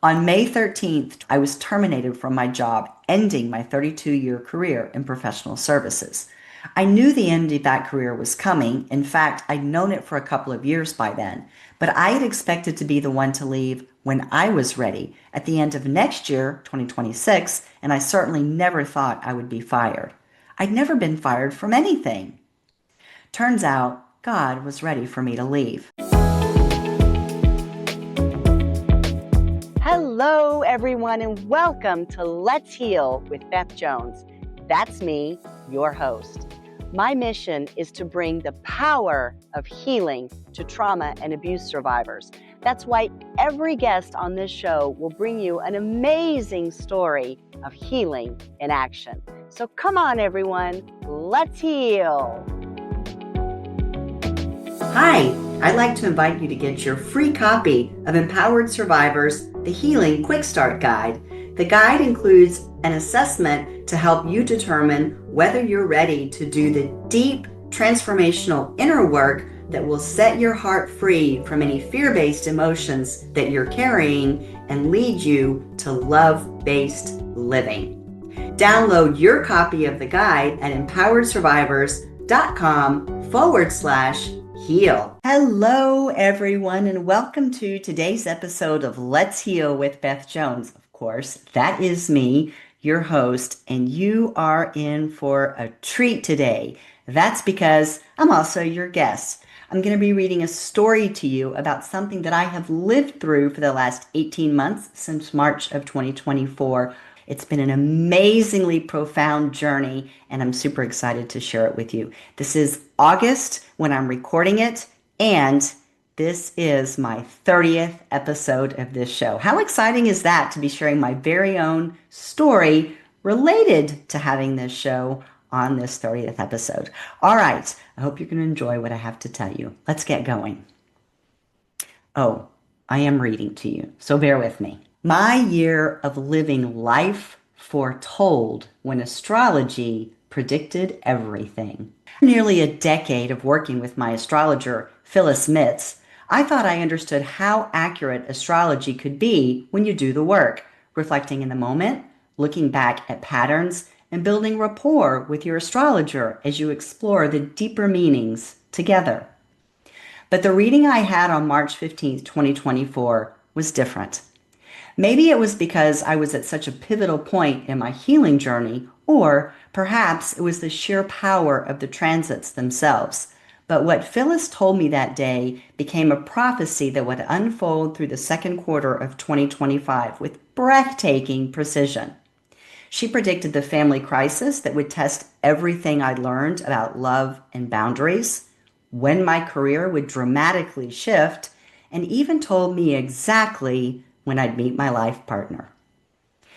On May 13th, I was terminated from my job, ending my 32-year career in professional services. I knew the end of that career was coming. In fact, I'd known it for a couple of years by then, but I had expected to be the one to leave when I was ready at the end of next year, 2026, and I certainly never thought I would be fired. I'd never been fired from anything. Turns out, God was ready for me to leave. Hello, everyone, and welcome to Let's Heal with Beth Jones. That's me, your host. My mission is to bring the power of healing to trauma and abuse survivors. That's why every guest on this show will bring you an amazing story of healing in action. So come on, everyone, let's heal. Hi, I'd like to invite you to get your free copy of Empowered Survivors, the Healing Quick Start Guide. The guide includes an assessment to help you determine whether you're ready to do the deep transformational inner work that will set your heart free from any fear-based emotions that you're carrying and lead you to love-based living. Download your copy of the guide at empoweredsurvivors.com/heal. Hello, everyone, and welcome to today's episode of Let's Heal with Beth Jones. Of course, that is me, your host, and you are in for a treat today. That's because I'm also your guest. I'm going to be reading a story to you about something that I have lived through for the last 18 months since March of 2024. It's been an amazingly profound journey, and I'm super excited to share it with you. This is August when I'm recording it, and this is my 30th episode of this show. How exciting is that to be sharing my very own story related to having this show on this 30th episode? All right, I hope you're going to enjoy what I have to tell you. Let's get going. Oh, I am reading to you, so bear with me. My year of living life foretold when astrology predicted everything. Nearly a decade of working with my astrologer, Phyllis Mitz, I thought I understood how accurate astrology could be when you do the work, reflecting in the moment, looking back at patterns, and building rapport with your astrologer as you explore the deeper meanings together. But the reading I had on March 15th, 2024 was different. Maybe it was because I was at such a pivotal point in my healing journey, or perhaps it was the sheer power of the transits themselves. But what Phyllis told me that day became a prophecy that would unfold through the second quarter of 2025 with breathtaking precision. She predicted the family crisis that would test everything I learned about love and boundaries, when my career would dramatically shift, and even told me exactly when I'd meet my life partner.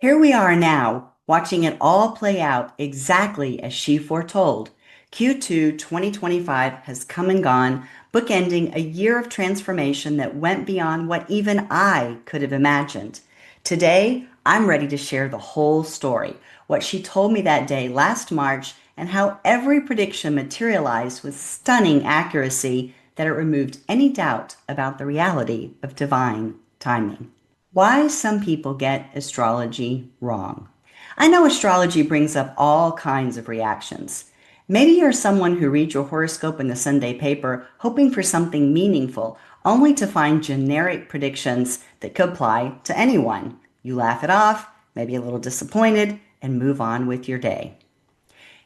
Here we are now, watching it all play out exactly as she foretold. Q2 2025 has come and gone, bookending a year of transformation that went beyond what even I could have imagined. Today, I'm ready to share the whole story, what she told me that day last March, and how every prediction materialized with stunning accuracy that it removed any doubt about the reality of divine timing. Why some people get astrology wrong. I know astrology brings up all kinds of reactions. Maybe you're someone who reads your horoscope in the Sunday paper hoping for something meaningful, only to find generic predictions that could apply to anyone. You laugh it off, maybe a little disappointed, and move on with your day.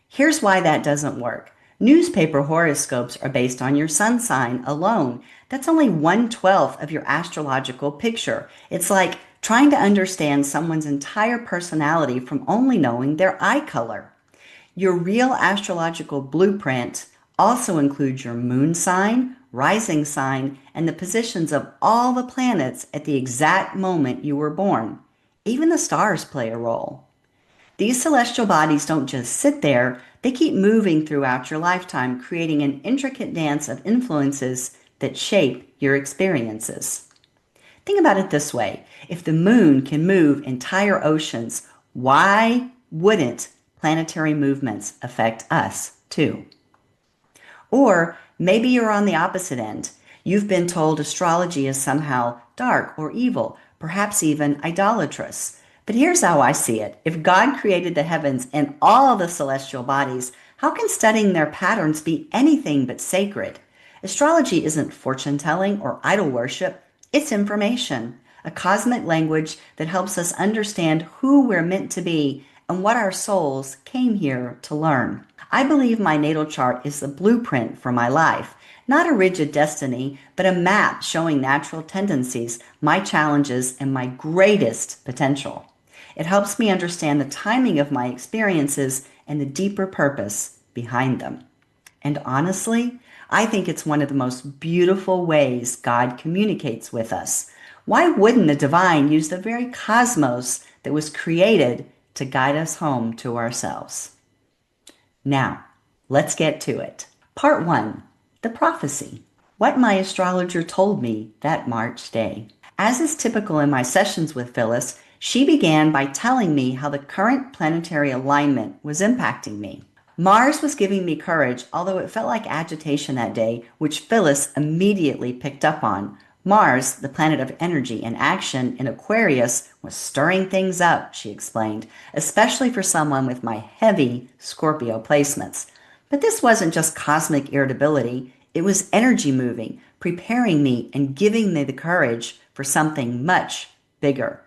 Here's why that doesn't work. Newspaper horoscopes are based on your sun sign alone. That's only 1/12 of your astrological picture. It's like trying to understand someone's entire personality from only knowing their eye color. Your real astrological blueprint also includes your moon sign, rising sign, and the positions of all the planets at the exact moment you were born. Even the stars play a role. These celestial bodies don't just sit there, they keep moving throughout your lifetime, creating an intricate dance of influences that shape your experiences. Think about it this way. If the moon can move entire oceans, why wouldn't planetary movements affect us too? Or maybe you're on the opposite end. You've been told astrology is somehow dark or evil, perhaps even idolatrous. But here's how I see it. If God created the heavens and all the celestial bodies, how can studying their patterns be anything but sacred? Astrology isn't fortune telling or idol worship, it's information, a cosmic language that helps us understand who we're meant to be and what our souls came here to learn. I believe my natal chart is the blueprint for my life, not a rigid destiny, but a map showing natural tendencies, my challenges, and my greatest potential. It helps me understand the timing of my experiences and the deeper purpose behind them. And honestly, I think it's one of the most beautiful ways God communicates with us. Why wouldn't the divine use the very cosmos that was created to guide us home to ourselves? Now, let's get to it. Part 1, the prophecy. What my astrologer told me that March day. As is typical in my sessions with Phyllis, she began by telling me how the current planetary alignment was impacting me. Mars was giving me courage, although it felt like agitation that day, which Phyllis immediately picked up on. Mars, the planet of energy and action in Aquarius, was stirring things up, she explained, especially for someone with my heavy Scorpio placements. But this wasn't just cosmic irritability, it was energy moving, preparing me and giving me the courage for something much bigger.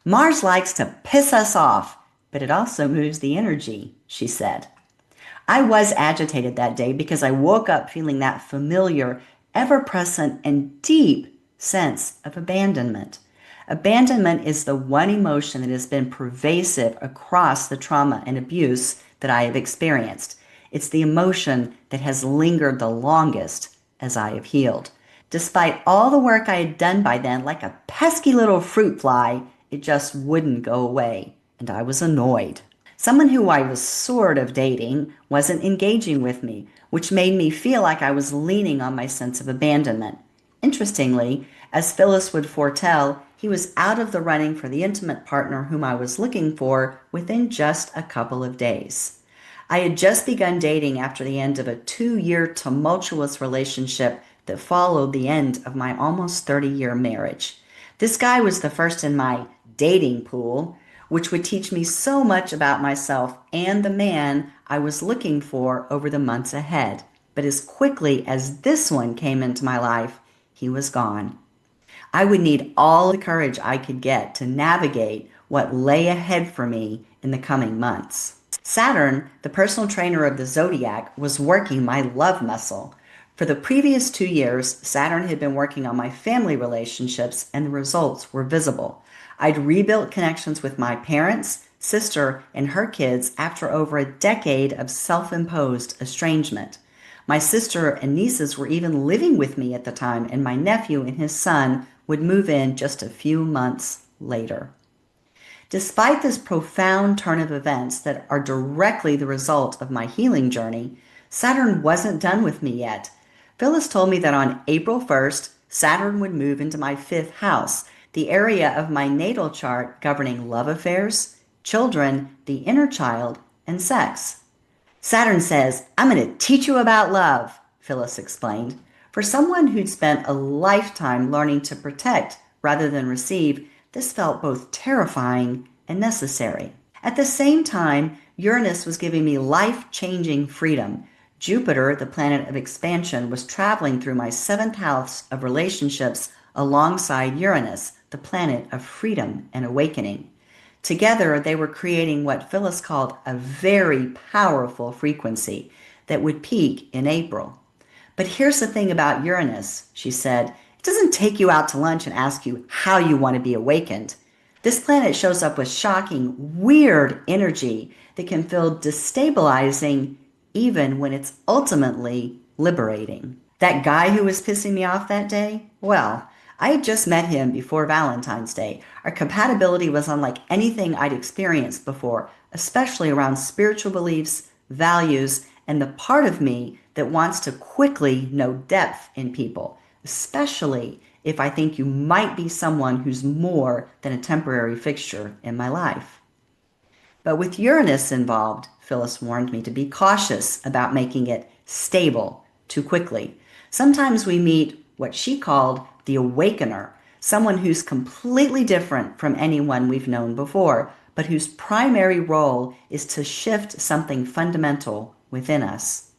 Mars likes to piss us off, but it also moves the energy, she said. I was agitated that day because I woke up feeling that familiar, ever-present, and deep sense of abandonment. Abandonment is the one emotion that has been pervasive across the trauma and abuse that I have experienced. It's the emotion that has lingered the longest as I have healed. Despite all the work I had done by then, like a pesky little fruit fly, it just wouldn't go away, and I was annoyed. Someone who I was sort of dating wasn't engaging with me, which made me feel like I was leaning on my sense of abandonment. Interestingly, as Phyllis would foretell, he was out of the running for the intimate partner whom I was looking for within just a couple of days. I had just begun dating after the end of a 2-year tumultuous relationship that followed the end of my almost 30-year marriage. This guy was the first in my dating pool, which would teach me so much about myself and the man I was looking for over the months ahead. But as quickly as this one came into my life, he was gone. I would need all the courage I could get to navigate what lay ahead for me in the coming months. Saturn, the personal trainer of the zodiac, was working my love muscle. For the previous 2 years, Saturn had been working on my family relationships, and the results were visible. I'd rebuilt connections with my parents, sister, and her kids after over a decade of self-imposed estrangement. My sister and nieces were even living with me at the time, and my nephew and his son would move in just a few months later. Despite this profound turn of events that are directly the result of my healing journey, Saturn wasn't done with me yet. Phyllis told me that on April 1st, Saturn would move into my 5th house, the area of my natal chart governing love affairs, children, the inner child, and sex. Saturn says, "I'm going to teach you about love," Phyllis explained. For someone who'd spent a lifetime learning to protect rather than receive, this felt both terrifying and necessary. At the same time, Uranus was giving me life-changing freedom. Jupiter, the planet of expansion, was traveling through my 7th house of relationships alongside Uranus, the planet of freedom and awakening. Together, they were creating what Phyllis called a very powerful frequency that would peak in April. But here's the thing about Uranus, she said. It doesn't take you out to lunch and ask you how you want to be awakened. This planet shows up with shocking, weird energy that can feel destabilizing even when it's ultimately liberating. That guy who was pissing me off that day? Well, I had just met him before Valentine's Day. Our compatibility was unlike anything I'd experienced before, especially around spiritual beliefs, values, and the part of me that wants to quickly know depth in people, especially if I think you might be someone who's more than a temporary fixture in my life. But with Uranus involved, Phyllis warned me to be cautious about making it stable too quickly. Sometimes we meet what she called the Awakener, someone who's completely different from anyone we've known before, but whose primary role is to shift something fundamental within us.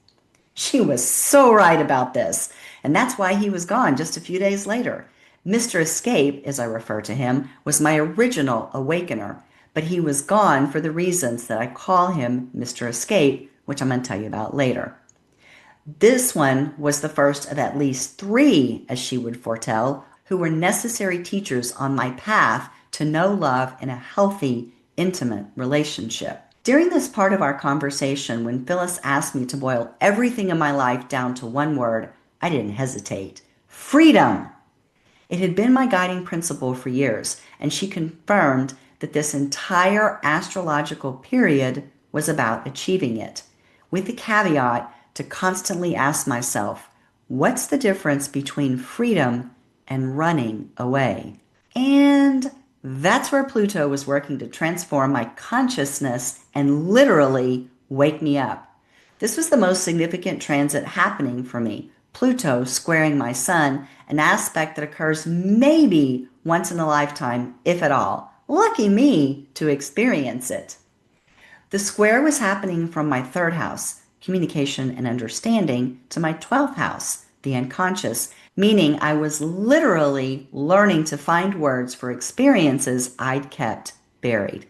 She was so right about this, and that's why he was gone just a few days later. Mr. Escape, as I refer to him, was my original Awakener, but he was gone for the reasons that I call him Mr. Escape, which I'm going to tell you about later. This one was the first of at least three, as she would foretell, who were necessary teachers on my path to know love in a healthy, intimate relationship. During this part of our conversation, when Phyllis asked me to boil everything in my life down to one word, I didn't hesitate. Freedom! It had been my guiding principle for years, and she confirmed that this entire astrological period was about achieving it, with the caveat to constantly ask myself, what's the difference between freedom and running away? And that's where Pluto was working to transform my consciousness and literally wake me up. This was the most significant transit happening for me. Pluto squaring my sun, an aspect that occurs maybe once in a lifetime, if at all. Lucky me to experience it. The square was happening from my third house, communication and understanding, to my 12th house, the unconscious, meaning I was literally learning to find words for experiences I'd kept buried.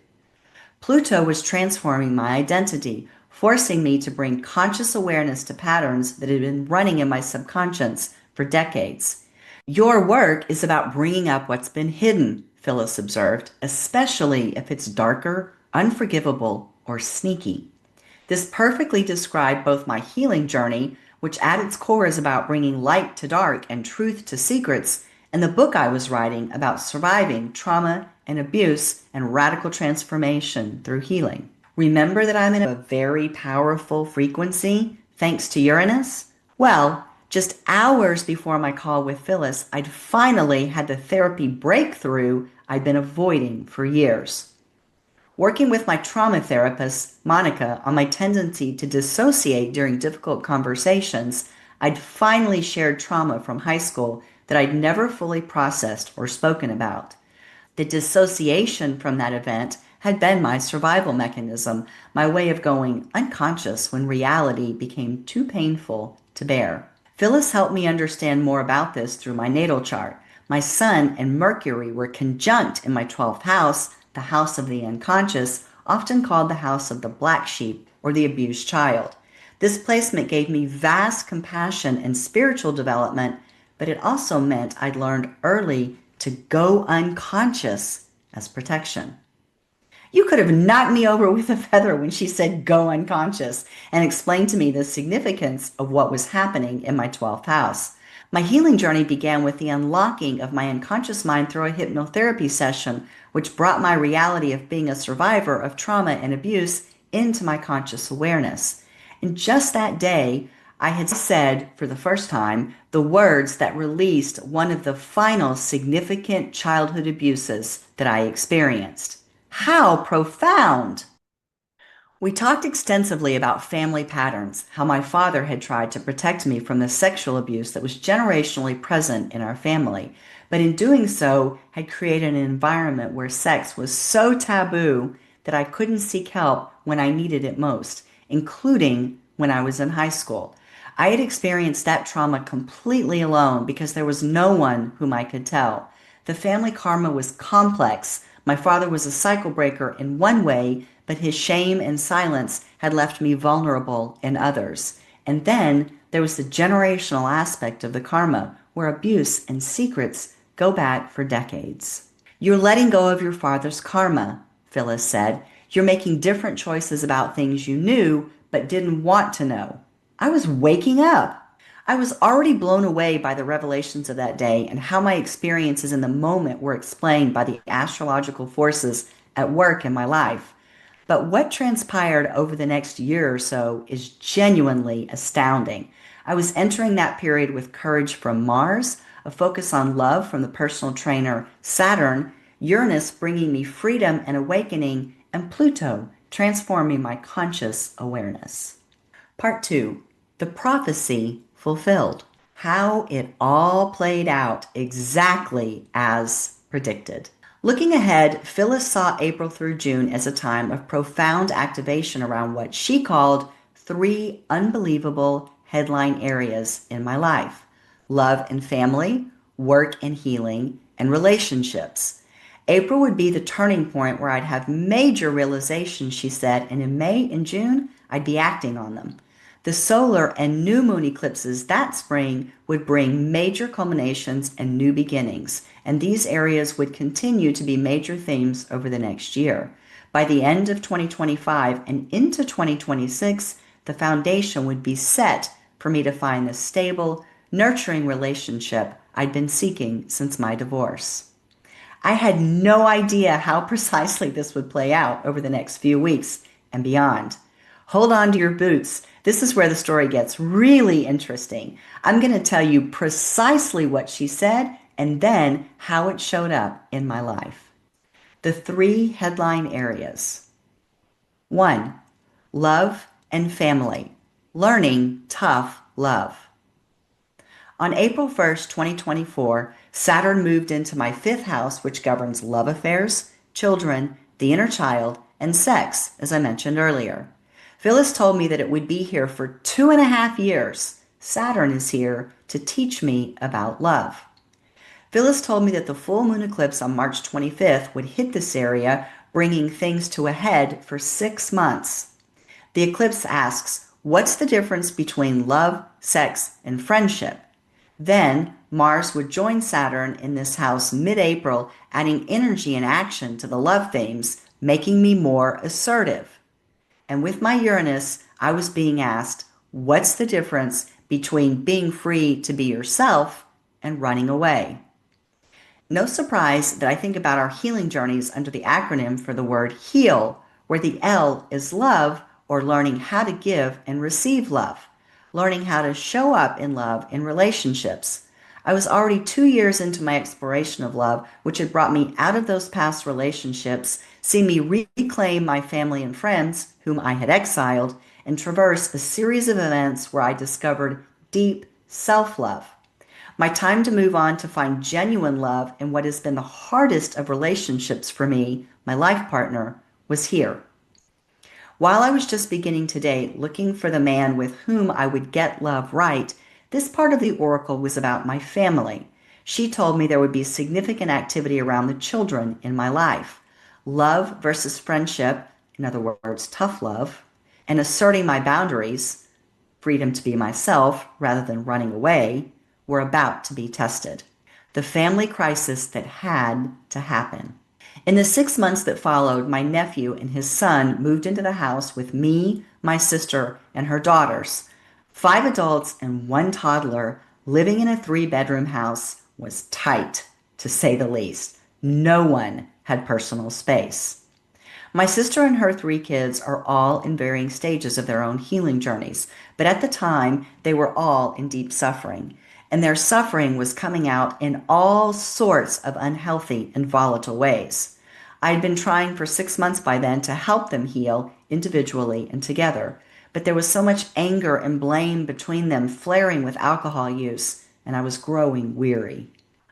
Pluto was transforming my identity, forcing me to bring conscious awareness to patterns that had been running in my subconscious for decades. Your work is about bringing up what's been hidden, Phyllis observed, especially if it's darker, unforgivable, or sneaky. This perfectly described both my healing journey, which at its core is about bringing light to dark and truth to secrets, and the book I was writing about surviving trauma and abuse and radical transformation through healing. Remember that I'm in a very powerful frequency thanks to Uranus? Well, just hours before my call with Phyllis, I'd finally had the therapy breakthrough I'd been avoiding for years. Working with my trauma therapist, Monica, on my tendency to dissociate during difficult conversations, I'd finally shared trauma from high school that I'd never fully processed or spoken about. The dissociation from that event had been my survival mechanism, my way of going unconscious when reality became too painful to bear. Phyllis helped me understand more about this through my natal chart. My Sun and Mercury were conjunct in my 12th house, the house of the unconscious, often called the house of the black sheep or the abused child. This placement gave me vast compassion and spiritual development, but it also meant I'd learned early to go unconscious as protection. You could have knocked me over with a feather when she said go unconscious and explained to me the significance of what was happening in my 12th house. My healing journey began with the unlocking of my unconscious mind through a hypnotherapy session, which brought my reality of being a survivor of trauma and abuse into my conscious awareness. And just that day, I had said for the first time the words that released one of the final significant childhood abuses that I experienced. How profound! We talked extensively about family patterns, how my father had tried to protect me from the sexual abuse that was generationally present in our family, but in doing so had created an environment where sex was so taboo that I couldn't seek help when I needed it most, including when I was in high school. I had experienced that trauma completely alone because there was no one whom I could tell. The family karma was complex. My father was a cycle breaker in one way, but his shame and silence had left me vulnerable in others. And then there was the generational aspect of the karma, where abuse and secrets go back for decades. You're letting go of your father's karma, Phyllis said. You're making different choices about things you knew but didn't want to know. I was waking up. I was already blown away by the revelations of that day and how my experiences in the moment were explained by the astrological forces at work in my life. But what transpired over the next year or so is genuinely astounding. I was entering that period with courage from Mars, a focus on love from the personal trainer Saturn, Uranus bringing me freedom and awakening, and Pluto transforming my conscious awareness. Part 2. The Prophecy Fulfilled. how it all played out exactly as predicted. Looking ahead, Phyllis saw April through June as a time of profound activation around what she called three unbelievable headline areas in my life: love and family, work and healing, and relationships. April would be the turning point where I'd have major realizations, she said, and in May and June, I'd be acting on them. The solar and new moon eclipses that spring would bring major culminations and new beginnings, and these areas would continue to be major themes over the next year. By the end of 2025 and into 2026, the foundation would be set for me to find the stable, nurturing relationship I'd been seeking since my divorce. I had no idea how precisely this would play out over the next few weeks and beyond. Hold on to your boots. This is where the story gets really interesting. I'm going to tell you precisely what she said and then how it showed up in my life. The three headline areas. 1. Love and family. Learning tough love. On April 1st, 2024, Saturn moved into my fifth house, which governs love affairs, children, the inner child, and sex, as I mentioned earlier. Phyllis told me that it would be here for 2.5 years. Saturn is here to teach me about love. Phyllis told me that the full moon eclipse on March 25th would hit this area, bringing things to a head for 6 months. The eclipse asks, what's the difference between love, sex, and friendship? Then Mars would join Saturn in this house mid-April, adding energy and action to the love themes, making me more assertive. And with my Uranus, I was being asked, what's the difference between being free to be yourself and running away? No surprise that I think about our healing journeys under the acronym for the word HEAL, where the L is love, or learning how to give and receive love, learning how to show up in love in relationships. I was already 2 years into my exploration of love, which had brought me out of those past relationships, seen me reclaim my family and friends, whom I had exiled, and traverse a series of events where I discovered deep self-love. My time to move on to find genuine love in what has been the hardest of relationships for me, my life partner, was here. While I was just beginning to date, looking for the man with whom I would get love right, this part of the oracle was about my family. She told me there would be significant activity around the children in my life. Love versus friendship, in other words, tough love, and asserting my boundaries, freedom to be myself rather than running away, were about to be tested. The family crisis that had to happen. In the 6 months that followed, my nephew and his son moved into the house with me, my sister, and her daughters. 5 adults and 1 toddler living in a 3-bedroom house was tight, to say the least. No one had personal space. My sister and her 3 kids are all in varying stages of their own healing journeys, but at the time, they were all in deep suffering. And their suffering was coming out in all sorts of unhealthy and volatile ways. I had been trying for 6 months by then to help them heal individually and together, but there was so much anger and blame between them flaring with alcohol use, and I was growing weary.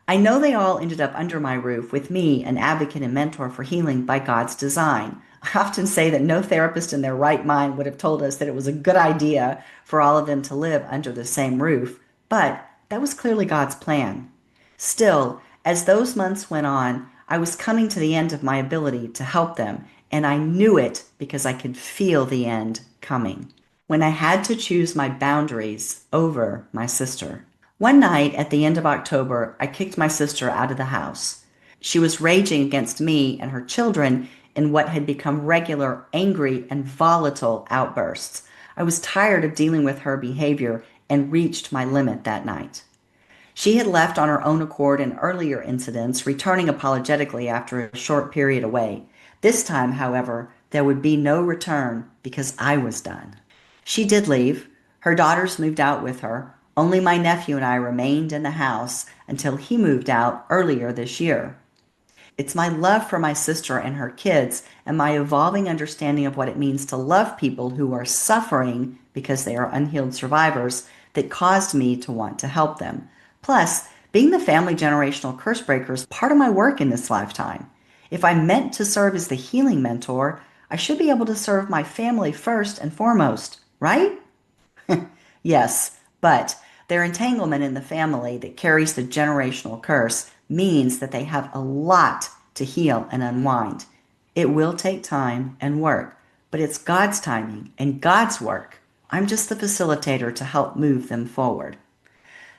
I know they all ended up under my roof with me, an advocate and mentor for healing by God's design. I often say that no therapist in their right mind would have told us that it was a good idea for all of them to live under the same roof, but that was clearly God's plan. Still, as those months went on, I was coming to the end of my ability to help them, and I knew it because I could feel the end coming. When I had to choose my boundaries over my sister. One night at the end of October, I kicked my sister out of the house. She was raging against me and her children in what had become regular, angry, and volatile outbursts. I was tired of dealing with her behavior and reached my limit that night. She had left on her own accord in earlier incidents, returning apologetically after a short period away. This time, however, there would be no return because I was done. She did leave. Her daughters moved out with her. Only my nephew and I remained in the house until he moved out earlier this year. It's my love for my sister and her kids and my evolving understanding of what it means to love people who are suffering because they are unhealed survivors that caused me to want to help them. Plus, being the family generational curse breaker is part of my work in this lifetime. If I'm meant to serve as the healing mentor, I should be able to serve my family first and foremost, right? Yes, but their entanglement in the family that carries the generational curse means that they have a lot to heal and unwind. It will take time and work, but it's God's timing and God's work. I'm just the facilitator to help move them forward.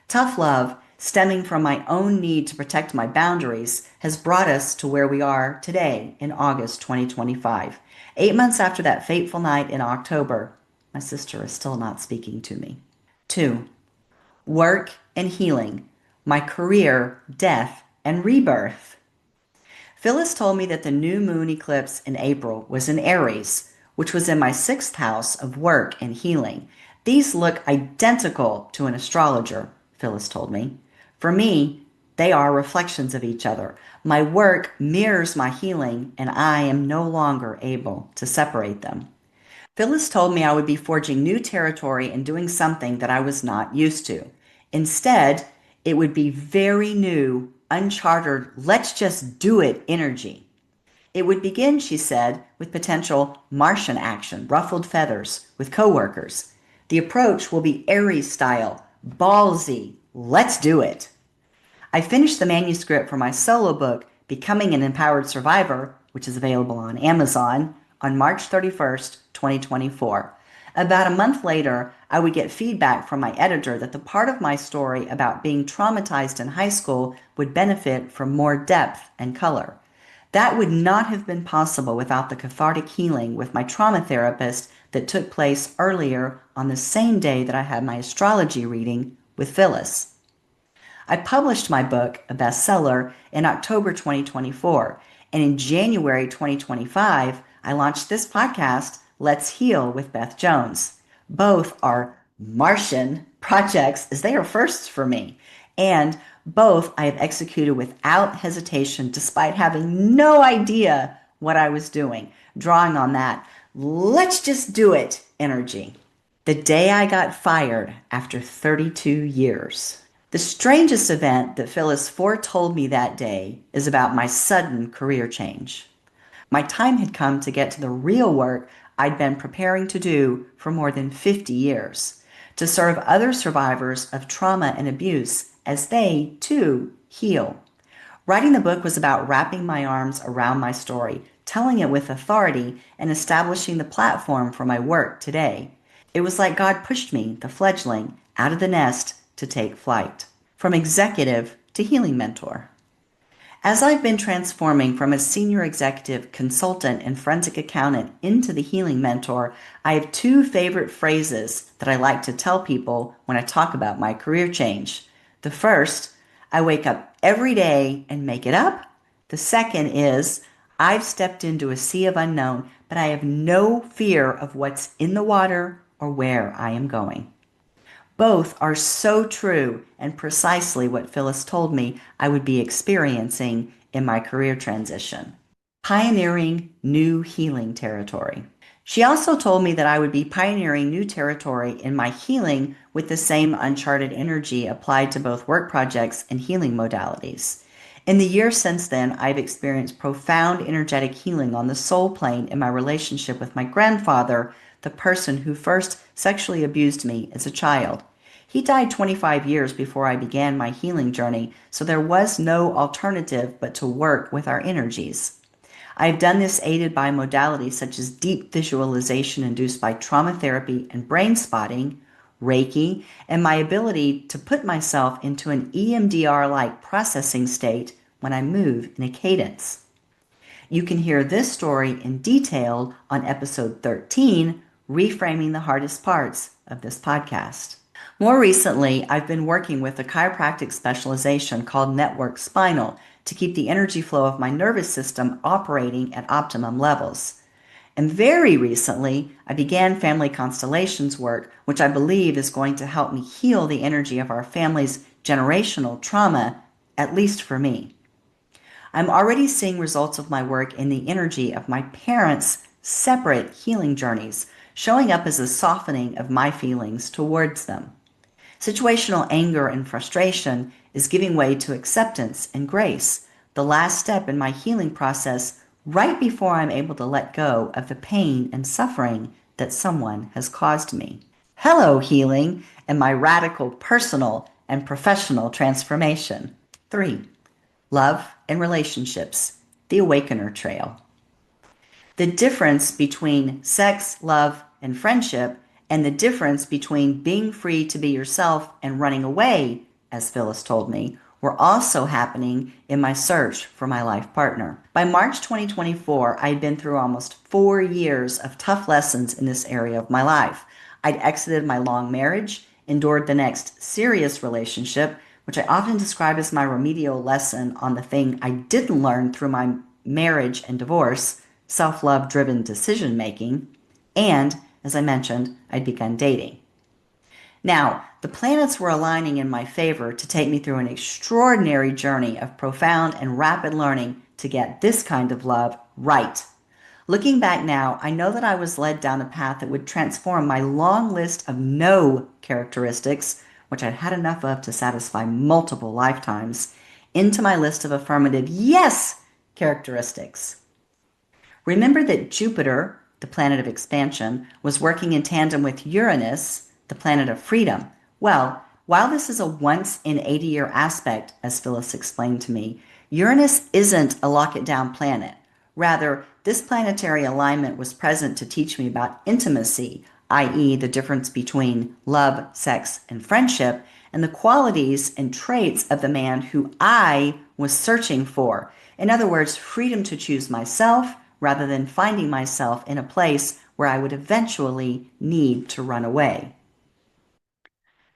Tough love, stemming from my own need to protect my boundaries, has brought us to where we are today in August 2025. 8 months after that fateful night in October, my sister is still not speaking to me. 2. Work and healing. My career, death, and rebirth. Phyllis told me that the new moon eclipse in April was in Aries, which was in my sixth house of work and healing. These look identical to an astrologer, Phyllis told me. For me, they are reflections of each other. My work mirrors my healing, and I am no longer able to separate them. Phyllis told me I would be forging new territory and doing something that I was not used to. Instead, it would be very new, uncharted, let's just do it energy. It would begin, she said, with potential Martian action, ruffled feathers, with coworkers. The approach will be Aries style, ballsy, let's do it. I finished the manuscript for my solo book, Becoming an Empowered Survivor, which is available on Amazon, on March 31st, 2024. About a month later, I would get feedback from my editor that the part of my story about being traumatized in high school would benefit from more depth and color. That would not have been possible without the cathartic healing with my trauma therapist that took place earlier on the same day that I had my astrology reading with Phyllis. I published my book, a bestseller, in October 2024, and in January 2025, I launched this podcast, Let's Heal with Beth Jones. Both are Martian projects, as they are firsts for me, and both I have executed without hesitation despite having no idea what I was doing, drawing on that let's just do it energy. The day I got fired after 32 years. The strangest event that Phyllis foretold me that day is about my sudden career change. My time had come to get to the real work I'd been preparing to do for more than 50 years, to serve other survivors of trauma and abuse as they, too, heal. Writing the book was about wrapping my arms around my story, telling it with authority, and establishing the platform for my work today. It was like God pushed me, the fledgling, out of the nest to take flight, from executive to healing mentor. As I've been transforming from a senior executive, consultant, and forensic accountant into the healing mentor, I have two favorite phrases that I like to tell people when I talk about my career change. The first, I wake up every day and make it up. The second is, I've stepped into a sea of unknown, but I have no fear of what's in the water or where I am going. Both are so true and precisely what Phyllis told me I would be experiencing in my career transition. Pioneering new healing territory. She also told me that I would be pioneering new territory in my healing with the same uncharted energy applied to both work projects and healing modalities. In the years since then, I've experienced profound energetic healing on the soul plane in my relationship with my grandfather, the person who first sexually abused me as a child. He died 25 years before I began my healing journey, so there was no alternative but to work with our energies. I have done this aided by modalities such as deep visualization induced by trauma therapy and brain spotting, Reiki, and my ability to put myself into an EMDR-like processing state when I move in a cadence. You can hear this story in detail on episode 13, Reframing the Hardest Parts of this podcast. More recently, I've been working with a chiropractic specialization called Network Spinal to keep the energy flow of my nervous system operating at optimum levels. And very recently, I began family constellations work, which I believe is going to help me heal the energy of our family's generational trauma, at least for me. I'm already seeing results of my work in the energy of my parents' separate healing journeys, showing up as a softening of my feelings towards them. Situational anger and frustration is giving way to acceptance and grace, the last step in my healing process right before I'm able to let go of the pain and suffering that someone has caused me. Hello, healing, and my radical personal and professional transformation. 3. Love and relationships, the Awakener Trail. The difference between sex, love, and friendship, and the difference between being free to be yourself and running away, as Phyllis told me, were also happening in my search for my life partner. By March 2024, I had been through almost 4 years of tough lessons in this area of my life. I'd exited my long marriage, endured the next serious relationship, which I often describe as my remedial lesson on the thing I didn't learn through my marriage and divorce, self-love driven decision making, and, as I mentioned, I'd begun dating. Now, the planets were aligning in my favor to take me through an extraordinary journey of profound and rapid learning to get this kind of love right. Looking back now, I know that I was led down a path that would transform my long list of no characteristics, which I'd had enough of to satisfy multiple lifetimes, into my list of affirmative yes characteristics. Remember that Jupiter, the planet of expansion, was working in tandem with Uranus, the planet of freedom. Well, while this is a once in 80-year aspect, as Phyllis explained to me, Uranus isn't a lock-it-down planet. Rather, this planetary alignment was present to teach me about intimacy, i.e. the difference between love, sex, and friendship, and the qualities and traits of the man who I was searching for. In other words, freedom to choose myself rather than finding myself in a place where I would eventually need to run away.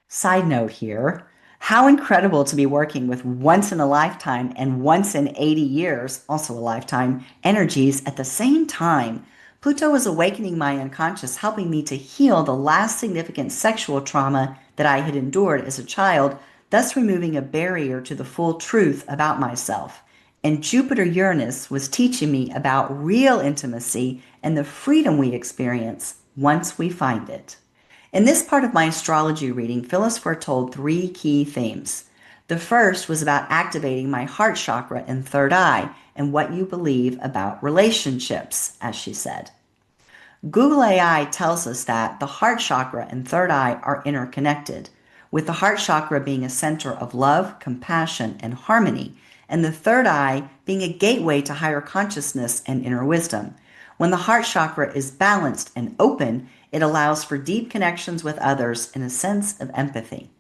Side note here, how incredible to be working with once in a lifetime and once in 80 years, also a lifetime, energies at the same time. Pluto was awakening my unconscious, helping me to heal the last significant sexual trauma that I had endured as a child, thus removing a barrier to the full truth about myself. And Jupiter-Uranus was teaching me about real intimacy and the freedom we experience once we find it. In this part of my astrology reading, Phyllis foretold 3 key themes. The first was about activating my heart chakra and third eye and what you believe about relationships, as she said. Google AI tells us that the heart chakra and third eye are interconnected, with the heart chakra being a center of love, compassion, and harmony, and the third eye being a gateway to higher consciousness and inner wisdom. When the heart chakra is balanced and open, it allows for deep connections with others and a sense of empathy.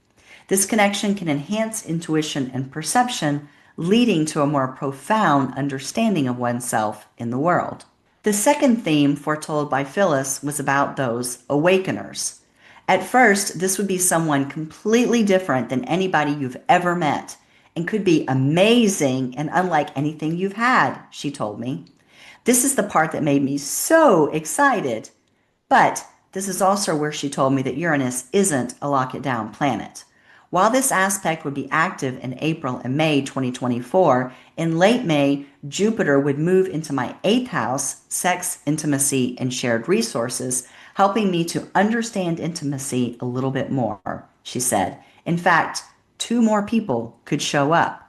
This connection can enhance intuition and perception, leading to a more profound understanding of oneself in the world. The second theme foretold by Phyllis was about those awakeners. At first, this would be someone completely different than anybody you've ever met, and could be amazing and unlike anything you've had, she told me. This is the part that made me so excited. But this is also where she told me that Uranus isn't a lock-it-down planet. While this aspect would be active in April and May 2024, in late May, Jupiter would move into my 8th house, sex, intimacy, and shared resources, helping me to understand intimacy a little bit more, she said. In fact, 2 more people could show up.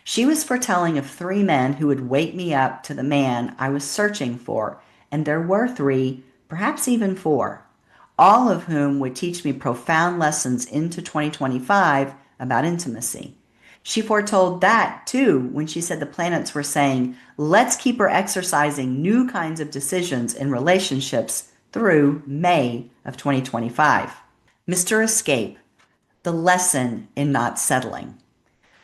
She was foretelling of 3 men who would wake me up to the man I was searching for, and there were 3, perhaps even 4, all of whom would teach me profound lessons into 2025 about intimacy. She foretold that, too, when she said the planets were saying, let's keep her exercising new kinds of decisions in relationships through May of 2025. Mr. Escape, the lesson in not settling.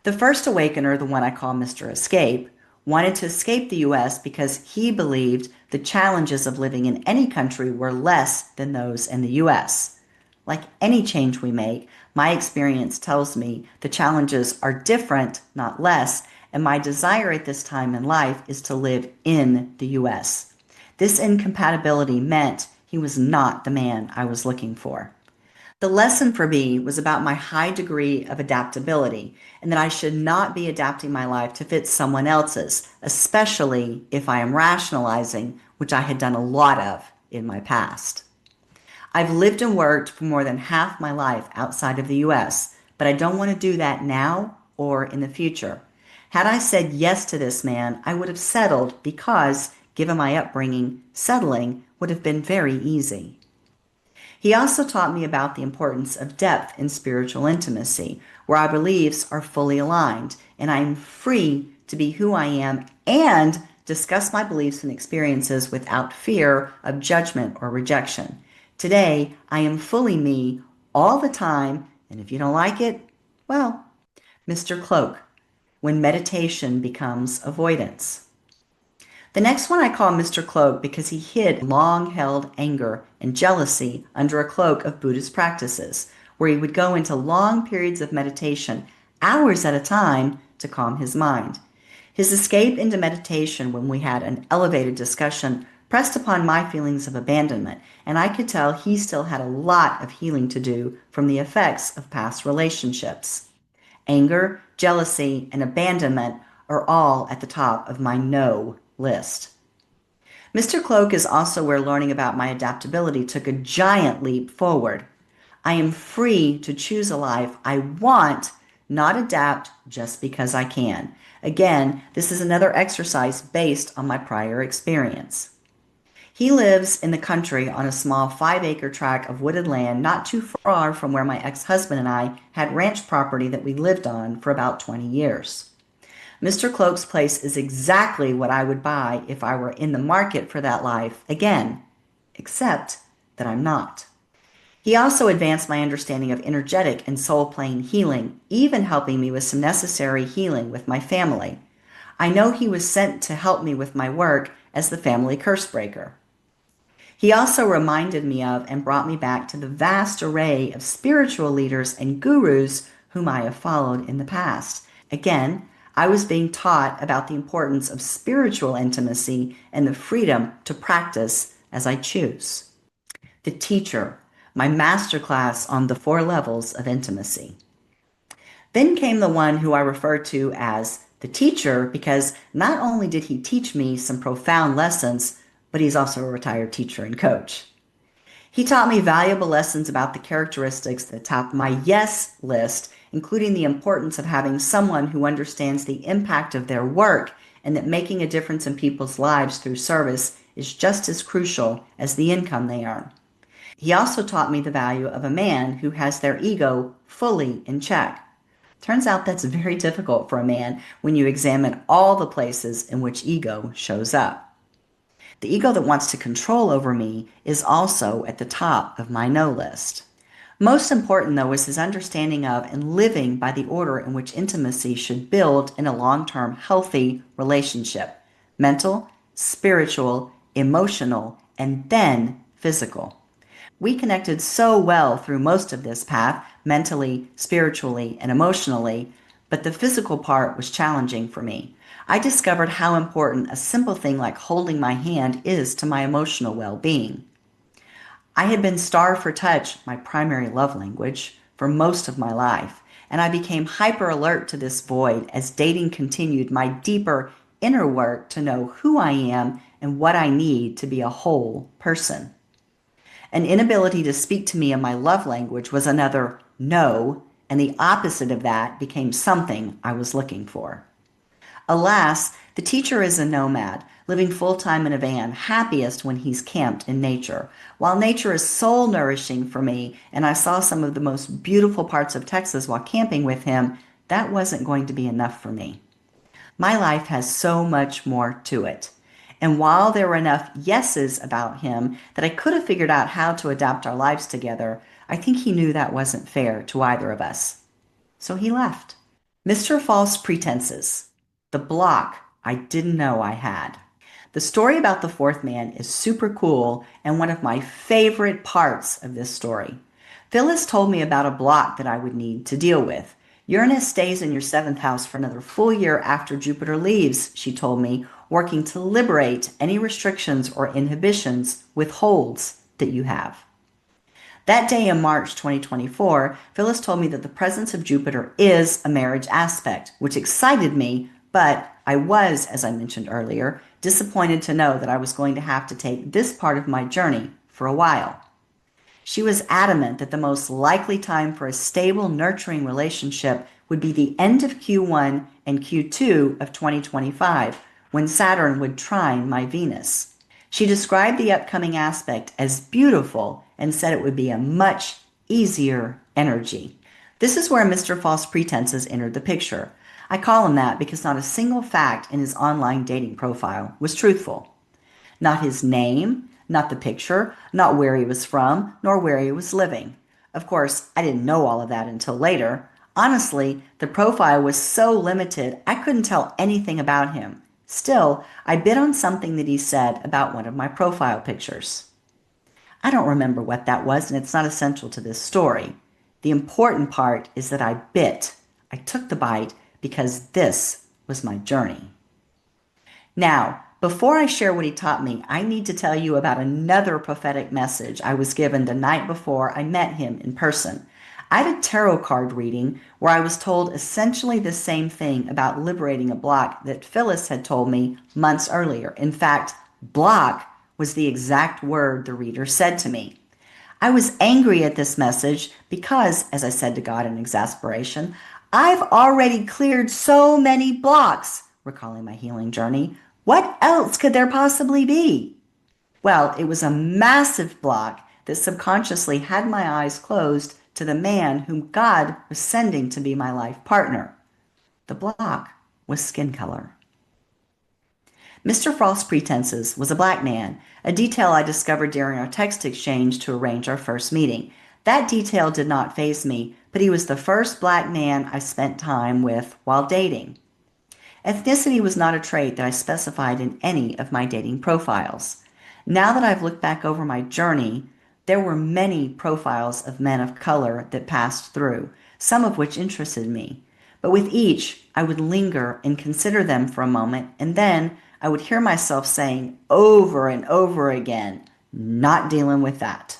The first awakener, the one I call Mr. Escape, wanted to escape the U.S. because he believed the challenges of living in any country were less than those in the U.S. Like any change we make, my experience tells me the challenges are different, not less, and my desire at this time in life is to live in the U.S. This incompatibility meant he was not the man I was looking for. The lesson for me was about my high degree of adaptability and that I should not be adapting my life to fit someone else's, especially if I am rationalizing, which I had done a lot of in my past. I've lived and worked for more than half my life outside of the US, but I don't want to do that now or in the future. Had I said yes to this man, I would have settled because, given my upbringing, settling would have been very easy. He also taught me about the importance of depth in spiritual intimacy, where our beliefs are fully aligned, and I am free to be who I am and discuss my beliefs and experiences without fear of judgment or rejection. Today, I am fully me all the time, and if you don't like it, well, Mr. Cloak, when meditation becomes avoidance. The next one I call Mr. Cloak because he hid long-held anger and jealousy under a cloak of Buddhist practices, where he would go into long periods of meditation, hours at a time, to calm his mind. His escape into meditation when we had an elevated discussion pressed upon my feelings of abandonment, and I could tell he still had a lot of healing to do from the effects of past relationships. Anger, jealousy, and abandonment are all at the top of my no list. Mr. Cloak is also where learning about my adaptability took a giant leap forward. I am free to choose a life I want, not adapt just because I can. Again, this is another exercise based on my prior experience. He lives in the country on a small 5-acre tract of wooded land not too far from where my ex-husband and I had ranch property that we lived on for about 20 years. Mr. Cloak's place is exactly what I would buy if I were in the market for that life again, except that I'm not. He also advanced my understanding of energetic and soul plane healing, even helping me with some necessary healing with my family. I know he was sent to help me with my work as the family curse breaker. He also reminded me of and brought me back to the vast array of spiritual leaders and gurus whom I have followed in the past. Again, I was being taught about the importance of spiritual intimacy and the freedom to practice as I choose. The teacher, my masterclass on the 4 levels of intimacy. Then came the one who I refer to as the teacher because not only did he teach me some profound lessons, but he's also a retired teacher and coach. He taught me valuable lessons about the characteristics that top my yes list, including the importance of having someone who understands the impact of their work and that making a difference in people's lives through service is just as crucial as the income they earn. He also taught me the value of a man who has their ego fully in check. Turns out that's very difficult for a man when you examine all the places in which ego shows up. The ego that wants to control over me is also at the top of my no list. Most important, though, is his understanding of and living by the order in which intimacy should build in a long-term healthy relationship: mental, spiritual, emotional, and then physical. We connected so well through most of this path, mentally, spiritually, and emotionally, but the physical part was challenging for me. I discovered how important a simple thing like holding my hand is to my emotional well-being. I had been starved for touch, my primary love language, for most of my life, and I became hyper alert to this void as dating continued my deeper inner work to know who I am and what I need to be a whole person. An inability to speak to me in my love language was another no, and the opposite of that became something I was looking for. Alas, the teacher is a nomad, living full-time in a van, happiest when he's camped in nature. While nature is soul-nourishing for me, and I saw some of the most beautiful parts of Texas while camping with him, that wasn't going to be enough for me. My life has so much more to it. And while there were enough yeses about him that I could have figured out how to adapt our lives together, I think he knew that wasn't fair to either of us. So he left. Mr. False Pretenses. The block I didn't know I had. The story about the 4th man is super cool and one of my favorite parts of this story. Phyllis told me about a block that I would need to deal with. Uranus stays in your 7th house for another full year after Jupiter leaves, she told me, working to liberate any restrictions or inhibitions, withholds that you have. That day in March 2024, Phyllis told me that the presence of Jupiter is a marriage aspect, which excited me, but I was, as I mentioned earlier, disappointed to know that I was going to have to take this part of my journey for a while. She was adamant that the most likely time for a stable, nurturing relationship would be the end of Q1 and Q2 of 2025, when Saturn would trine my Venus. She described the upcoming aspect as beautiful and said it would be a much easier energy. This is where Mr. False Pretenses entered the picture. I call him that because not a single fact in his online dating profile was truthful. Not his name, not the picture, not where he was from, nor where he was living. Of course, I didn't know all of that until later. Honestly, the profile was so limited, I couldn't tell anything about him. Still, I bit on something that he said about one of my profile pictures. I don't remember what that was, and it's not essential to this story. The important part is that I bit. I took the bite because this was my journey. Now, before I share what he taught me, I need to tell you about another prophetic message I was given the night before I met him in person. I had a tarot card reading where I was told essentially the same thing about liberating a block that Phyllis had told me months earlier. In fact, block was the exact word the reader said to me. I was angry at this message because, as I said to God in exasperation, I've already cleared so many blocks, recalling my healing journey. What else could there possibly be? Well, it was a massive block that subconsciously had my eyes closed to the man whom God was sending to be my life partner. The block was skin color. Mr. False Pretenses was a black man, a detail I discovered during our text exchange to arrange our first meeting. That detail did not faze me, but he was the first black man I spent time with while dating. Ethnicity was not a trait that I specified in any of my dating profiles. Now that I've looked back over my journey, there were many profiles of men of color that passed through, some of which interested me. But with each, I would linger and consider them for a moment, and then I would hear myself saying over and over again, not dealing with that.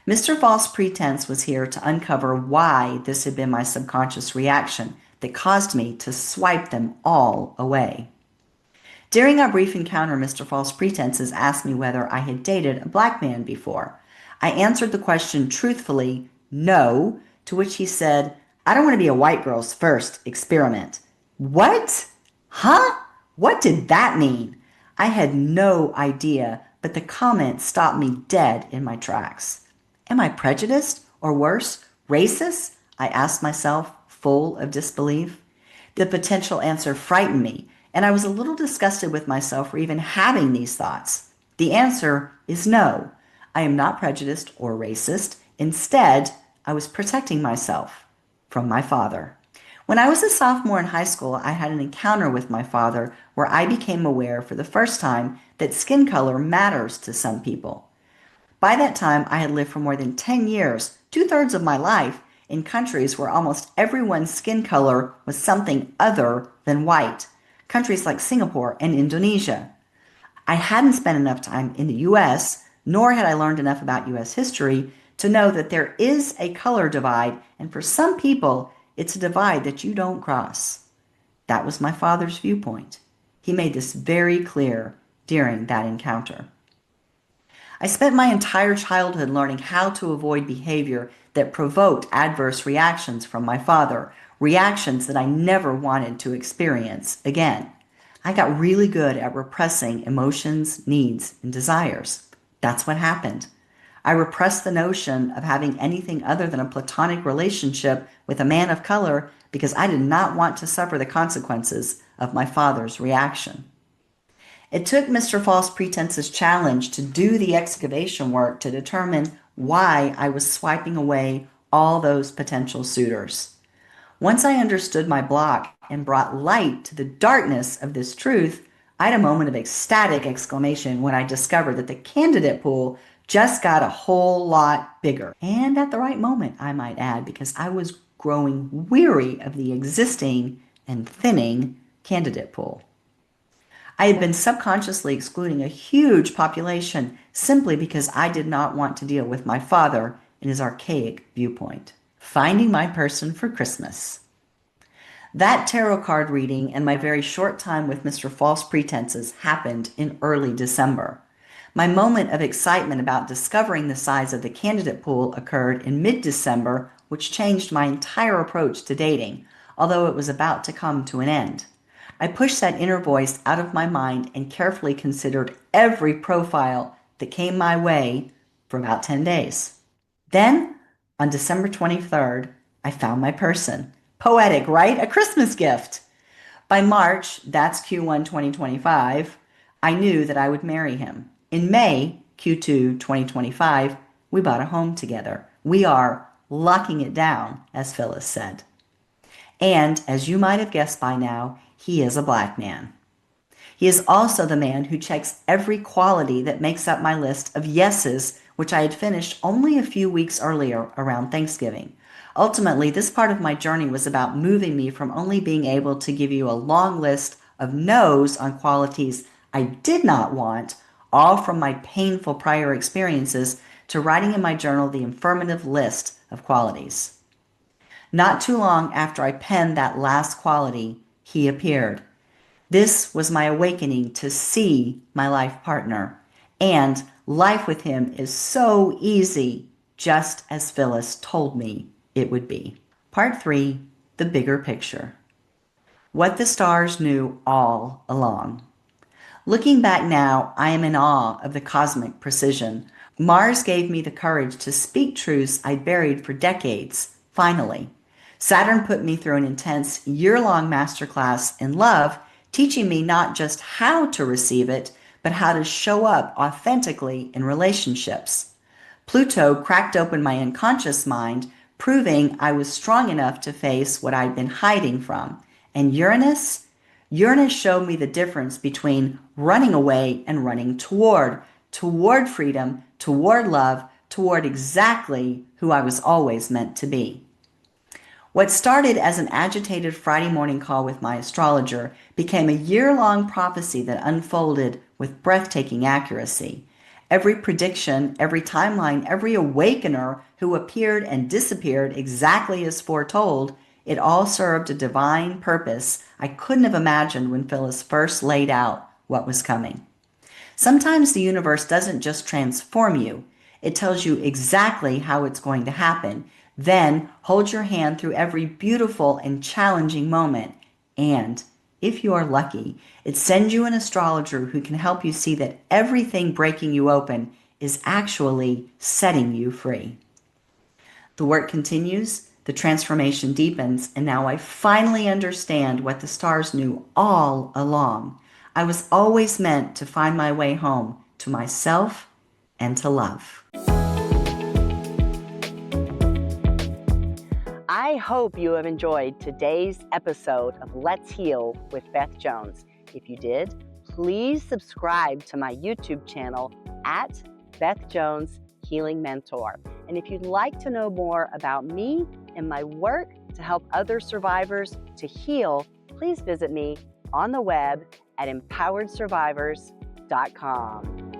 Mr. False Pretense was here to uncover why this had been my subconscious reaction that caused me to swipe them all away. During our brief encounter, Mr. False Pretenses asked me whether I had dated a black man before. I answered the question truthfully, no, to which he said, I don't want to be a white girl's first experiment. What? Huh? What did that mean? I had no idea, but the comment stopped me dead in my tracks. Am I prejudiced, or worse, racist? I asked myself, full of disbelief. The potential answer frightened me, and I was a little disgusted with myself for even having these thoughts. The answer is no. I am not prejudiced or racist. Instead, I was protecting myself from my father. When I was a sophomore in high school, I had an encounter with my father where I became aware for the first time that skin color matters to some people. By that time, I had lived for more than 10 years, 2/3 of my life, in countries where almost everyone's skin color was something other than white, countries like Singapore and Indonesia. I hadn't spent enough time in the U.S., nor had I learned enough about U.S. history to know that there is a color divide, and for some people, it's a divide that you don't cross. That was my father's viewpoint. He made this very clear during that encounter. I spent my entire childhood learning how to avoid behavior that provoked adverse reactions from my father, reactions that I never wanted to experience again. I got really good at repressing emotions, needs, and desires. That's what happened. I repressed the notion of having anything other than a platonic relationship with a man of color because I did not want to suffer the consequences of my father's reaction. It took Mr. False Pretense's challenge to do the excavation work to determine why I was swiping away all those potential suitors. Once I understood my block and brought light to the darkness of this truth, I had a moment of ecstatic exclamation when I discovered that the candidate pool just got a whole lot bigger. And at the right moment, I might add, because I was growing weary of the existing and thinning candidate pool. I had been subconsciously excluding a huge population simply because I did not want to deal with my father and his archaic viewpoint. Finding my person for Christmas. That tarot card reading and my very short time with Mr. False Pretenses happened in early December. My moment of excitement about discovering the size of the candidate pool occurred in mid-December, which changed my entire approach to dating, although it was about to come to an end. I pushed that inner voice out of my mind and carefully considered every profile that came my way for about 10 days. Then, on December 23rd, I found my person. Poetic, right? A Christmas gift. By March, that's Q1 2025, I knew that I would marry him. In May, Q2 2025, we bought a home together. We are locking it down, as Phyllis said. And as you might have guessed by now, he is a black man. He is also the man who checks every quality that makes up my list of yeses, which I had finished only a few weeks earlier around Thanksgiving. Ultimately, this part of my journey was about moving me from only being able to give you a long list of no's on qualities I did not want, all from my painful prior experiences, to writing in my journal the affirmative list of qualities. Not too long after I penned that last quality, he appeared. This was my awakening to see my life partner. And life with him is so easy, just as Phyllis told me it would be. Part 3, the bigger picture. What the stars knew all along. Looking back now, I am in awe of the cosmic precision. Mars gave me the courage to speak truths I'd buried for decades, finally. Saturn put me through an intense year-long masterclass in love, teaching me not just how to receive it, but how to show up authentically in relationships. Pluto cracked open my unconscious mind, proving I was strong enough to face what I'd been hiding from. And Uranus? Uranus showed me the difference between running away and running toward freedom, toward love, toward exactly who I was always meant to be. What started as an agitated Friday morning call with my astrologer became a year-long prophecy that unfolded with breathtaking accuracy. Every prediction, every timeline, every awakener who appeared and disappeared exactly as foretold, it all served a divine purpose I couldn't have imagined when Phyllis first laid out what was coming. Sometimes the universe doesn't just transform you, it tells you exactly how it's going to happen. Then hold your hand through every beautiful and challenging moment. And if you are lucky, it sends you an astrologer who can help you see that everything breaking you open is actually setting you free. The work continues, the transformation deepens, and now I finally understand what the stars knew all along. I was always meant to find my way home to myself and to love. I hope you have enjoyed today's episode of Let's Heal with Beth Jones. If you did, please subscribe to my YouTube channel at Beth Jones Healing Mentor. And if you'd like to know more about me and my work to help other survivors to heal, please visit me on the web at empoweredsurvivors.com.